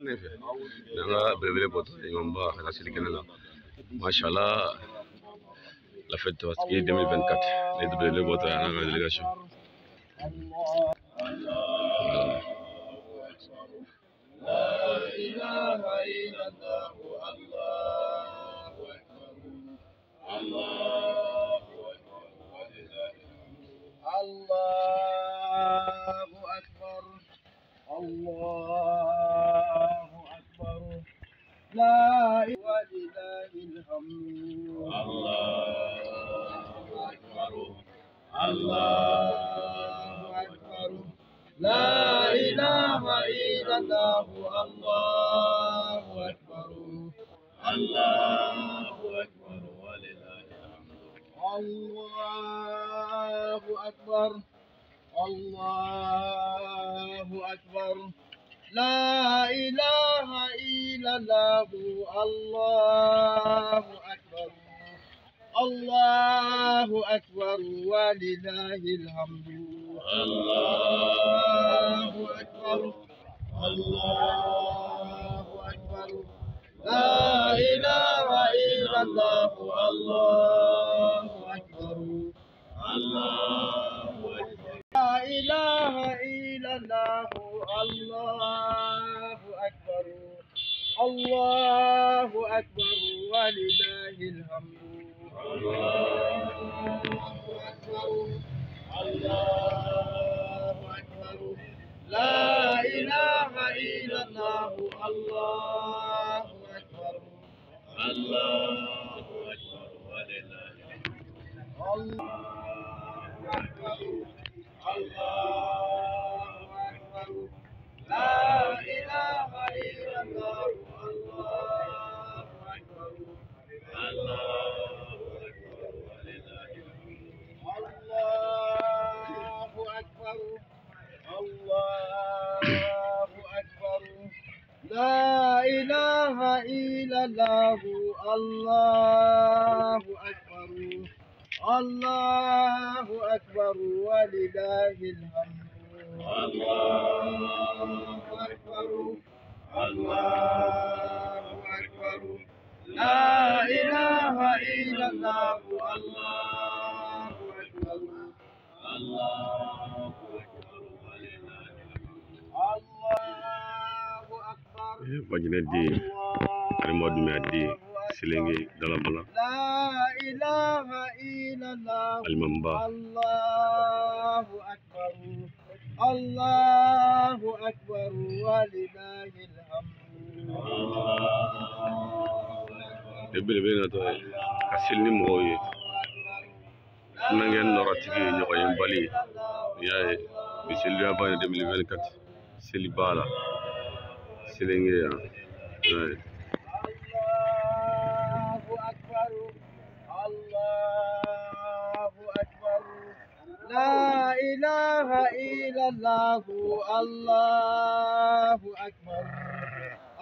nefe nanga belebele poto imamba la silikene la machallah la fête tabaski 2024 les belebele poto nanga délégation الله أكبر الله أكبر لا ولله الحمد الله أكبر الله أكبر لا إله إلا الله الله أكبر الله أكبر ولله الحمد الله أكبر الله أكبر لا إله إلا الله الله أكبر الله أكبر ولله الحمد الله أكبر الله أكبر لا إله إلا الله الله أكبر الله أكبر لا إله إلا الله الله أكبر الله أكبر ولله الحمد الله أكبر الله أكبر لا إله إلا الله الله أكبر الله أكبر ولله الحمد الله أكبر الله أكبر لا إله إلا الله الله أكبر الله أكبر ولله الحمد الله أكبر الله أكبر لا إله إلا الله الله أكبر الله أكبر ولله الحمد الله أكبر الله أكبر لا إله إلا الله الله أكبر الله أكبر ولله الحمد الله أكبر Bajinedi Alimod Madi Silingi Dalabala لا إله إلا الله Alimamba الله أكبر الله أكبر ولله الحمد belebele na to kasilni moye nangen norati ñoy bali yaay bisil ya bana 2024 silibala silingi ya الله أكبر الله أكبر لا إله إلا الله الله أكبر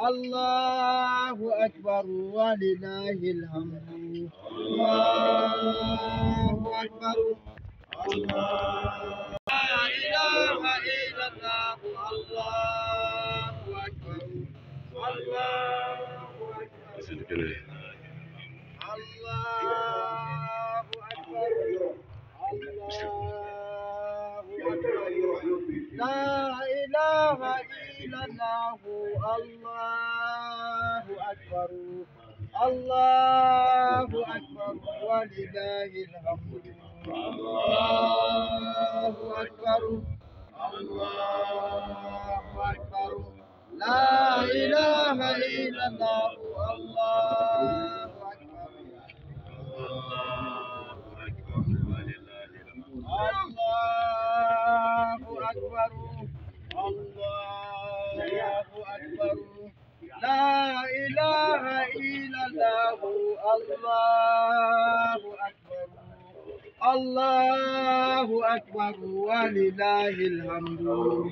الله أكبر ولله الحمد الله أكبر الله لا إله إلا الله الله أكبر الله أكبر silikene الله أكبر الله أكبر لا إله إلا الله الله أكبر الله أكبر ولله الحمد الله أكبر الله أكبر لا إله إلا الله الله أكبر الله أكبر ولله الحمد الله أكبر الله أكبر لا إله إلا الله الله أكبر الله أكبر ولله الحمد الله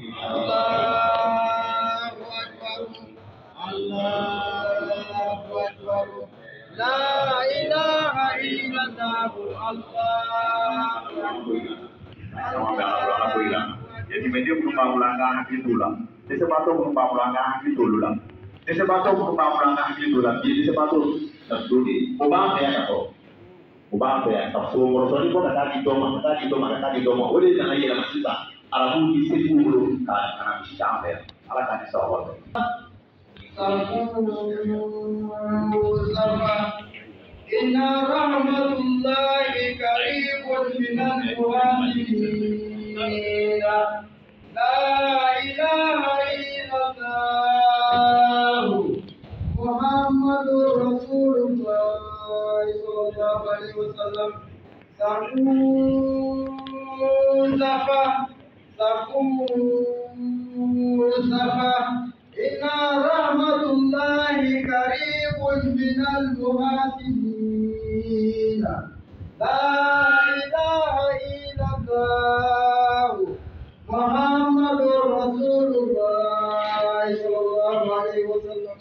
أكبر الله أكبر لا إله إلا الله الله Jadi media penumpang ulangan itu lah. Jadi sebab itu penumpang ulangan itu lah. dese bato ko ba fara na hakili do la bi dese bato na dole o ba be ya ko o ba be ya ka so mo so ni ko ka ta di do ma o le na yela masisa arabu di se ku bulu ka na mi sha be ala ka ni so wa inna rahmatullahi qaribun minal mu'minin la ilaha illallah muhammadur rasulullah sallallahu alaihi wasallam safa inna rahmatullahi qaribun minal muhsinin la ilaha illallah muhammadur rasulullah sallallahu alaihi wasallam